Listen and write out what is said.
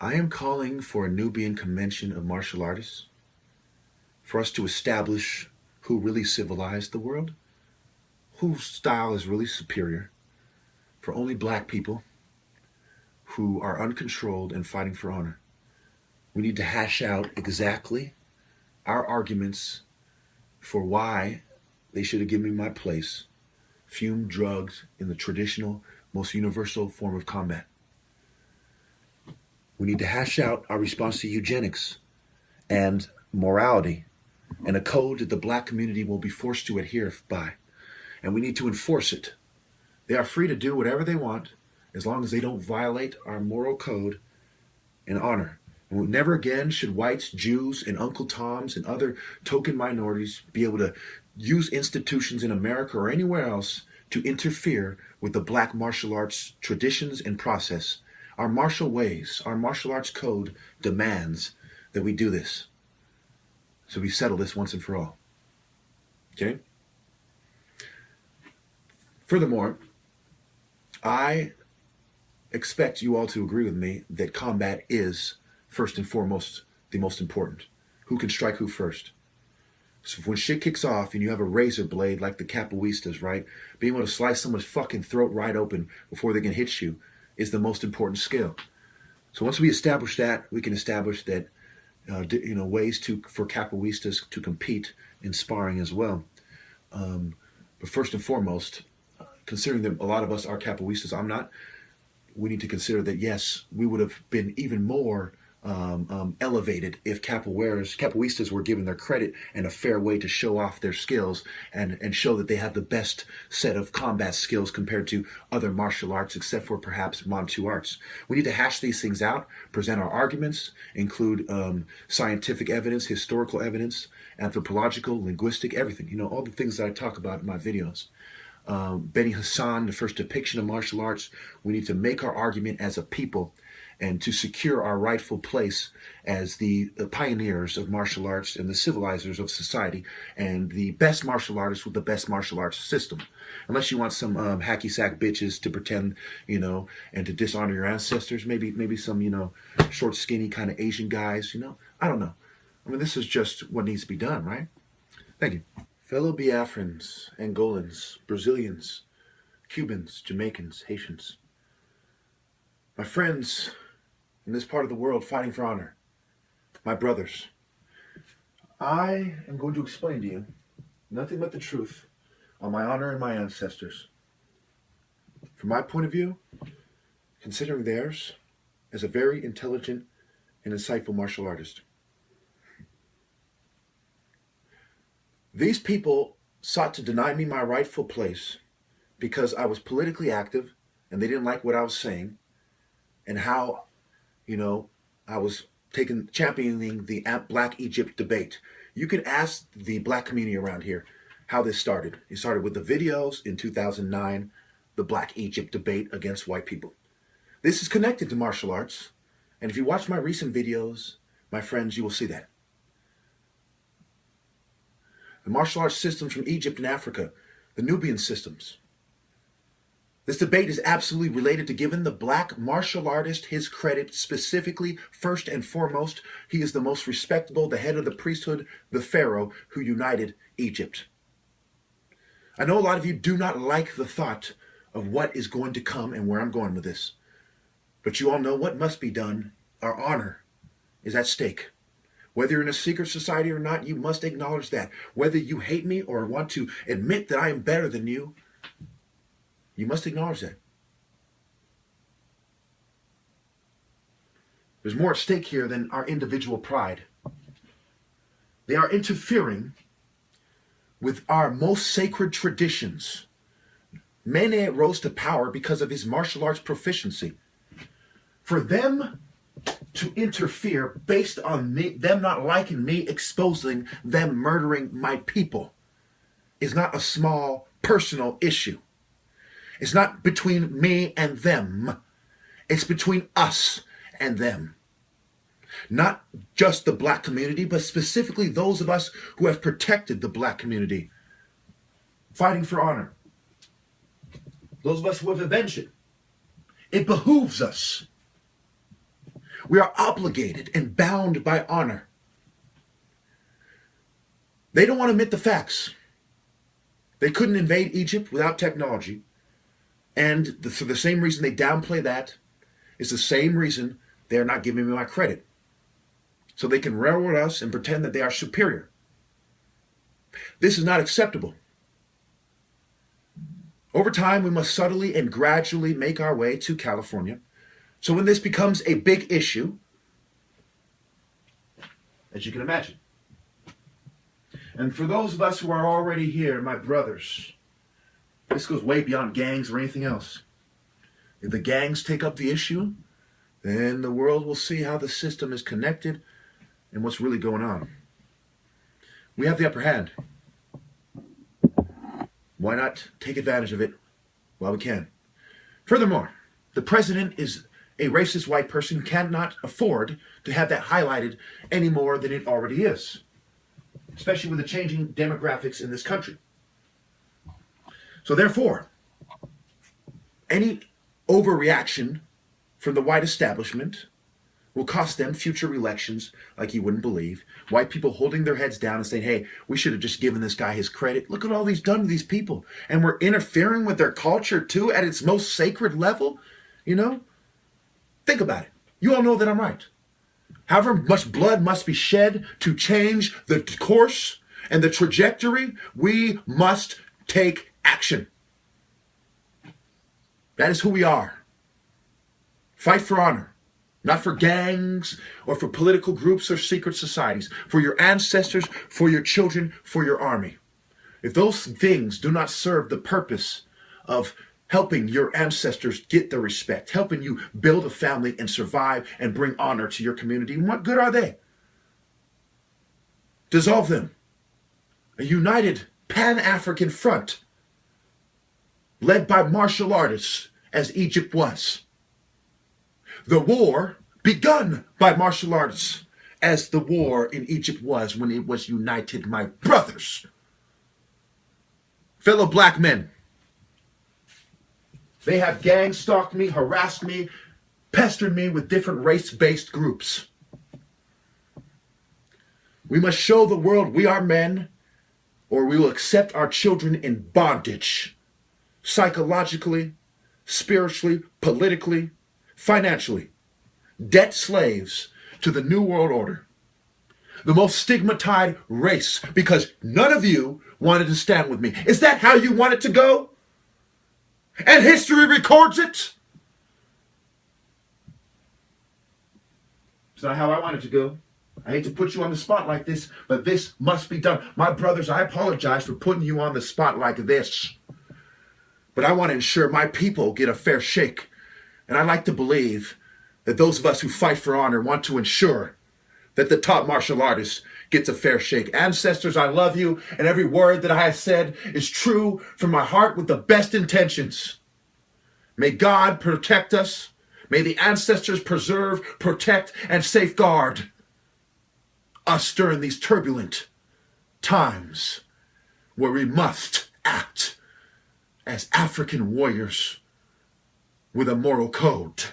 I am calling for a Nubian Convention of Martial Artists for us to establish who really civilized the world, whose style is really superior, for only black people who are uncontrolled and fighting for honor. We need to hash out exactly our arguments for why they should have given me my place, fumed drugs in the traditional, most universal form of combat. We need to hash out our response to eugenics and morality and a code that the black community will be forced to adhere by. And we need to enforce it. They are free to do whatever they want as long as they don't violate our moral code and honor. And never again should whites, Jews, and Uncle Toms and other token minorities be able to use institutions in America or anywhere else to interfere with the black martial arts traditions and process. Our martial ways, our martial arts code demands that we do this. So we settle this once and for all. Okay? Furthermore, I expect you all to agree with me that combat is, first and foremost, the most important. Who can strike who first? So when shit kicks off and you have a razor blade like the capoeiristas, right? Being able to slice someone's fucking throat right open before they can hit you is the most important skill. So once we establish that, we can establish that ways for capoeiristas to compete in sparring as well. But first and foremost, considering that a lot of us are capoeiristas, I'm not, we need to consider that, yes, we would have been even more elevated if capoeiristas were given their credit and a fair way to show off their skills and show that they have the best set of combat skills compared to other martial arts, except for perhaps Manchu arts. We need to hash these things out, present our arguments, include scientific evidence, historical evidence, anthropological, linguistic, everything. All the things that I talk about in my videos. Beni Hassan, the first depiction of martial arts. We need to make our argument as a people and to secure our rightful place as the pioneers of martial arts and the civilizers of society and the best martial artists with the best martial arts system. Unless you want some hacky sack bitches to pretend, and to dishonor your ancestors, maybe some, short, skinny kind of Asian guys, I don't know. I mean, this is just what needs to be done, right? Thank you. Fellow Biafrans, Angolans, Brazilians, Cubans, Jamaicans, Haitians, my friends in this part of the world fighting for honor, my brothers, I am going to explain to you nothing but the truth on my honor and my ancestors. From my point of view, considering theirs as a very intelligent and insightful martial artist. These people sought to deny me my rightful place because I was politically active and they didn't like what I was saying and how, I was championing the Black Egypt debate. You can ask the black community around here how this started. It started with the videos in 2009, the Black Egypt debate against white people. This is connected to martial arts. And if you watch my recent videos, my friends, you will see that. The martial arts systems from Egypt and Africa, the Nubian systems. This debate is absolutely related to giving the black martial artist his credit specifically, first and foremost. He is the most respectable, the head of the priesthood, the pharaoh who united Egypt. I know a lot of you do not like the thought of what is going to come and where I'm going with this. But you all know what must be done. Our honor is at stake. Whether you're in a secret society or not, you must acknowledge that. Whether you hate me or want to admit that I am better than you, you must acknowledge that. There's more at stake here than our individual pride. They are interfering with our most sacred traditions. Mene rose to power because of his martial arts proficiency. For them to interfere based on them not liking me exposing them murdering my people is not a small personal issue. It's not between me and them. It's between us and them. Not just the black community, but specifically those of us who have protected the black community, fighting for honor. Those of us who have avenged it. It behooves us. We are obligated and bound by honor. They don't want to admit the facts. They couldn't invade Egypt without technology. And for the same reason they downplay that is the same reason they're not giving me my credit. So they can railroad us and pretend that they are superior. This is not acceptable. Over time, we must subtly and gradually make our way to California. So when this becomes a big issue, as you can imagine, and for those of us who are already here, my brothers, this goes way beyond gangs or anything else. If the gangs take up the issue, then the world will see how the system is connected and what's really going on. We have the upper hand. Why not take advantage of it while we can? Furthermore, the president is a racist white person who cannot afford to have that highlighted any more than it already is, especially with the changing demographics in this country. So therefore, any overreaction from the white establishment will cost them future elections like you wouldn't believe. White people holding their heads down and saying, hey, we should have just given this guy his credit. Look at all he's done to these people. And we're interfering with their culture too at its most sacred level. You know? Think about it. You all know that I'm right. However much blood must be shed to change the course and the trajectory, we must take action. That is who we are. Fight for honor. Not for gangs or for political groups or secret societies. For your ancestors, for your children, for your army. If those things do not serve the purpose of helping your ancestors get the respect, helping you build a family and survive and bring honor to your community, what good are they? Dissolve them. A united Pan-African front led by martial artists as Egypt was. The war begun by martial artists as the war in Egypt was when it was united, my brothers. Fellow black men, they have gang stalked me, harassed me, pestered me with different race-based groups. We must show the world we are men, or we will accept our children in bondage, psychologically, spiritually, politically, financially, debt slaves to the New World Order, the most stigmatized race, because none of you wanted to stand with me. Is that how you want it to go? And history records it? It's not how I want it to go. I hate to put you on the spot like this, but this must be done. My brothers, I apologize for putting you on the spot like this, but I want to ensure my people get a fair shake. And I like to believe that those of us who fight for honor want to ensure that the top martial artist gets a fair shake. Ancestors, I love you, and every word that I have said is true from my heart with the best intentions. May God protect us. May the ancestors preserve, protect, and safeguard us during these turbulent times where we must act as African warriors with a moral code.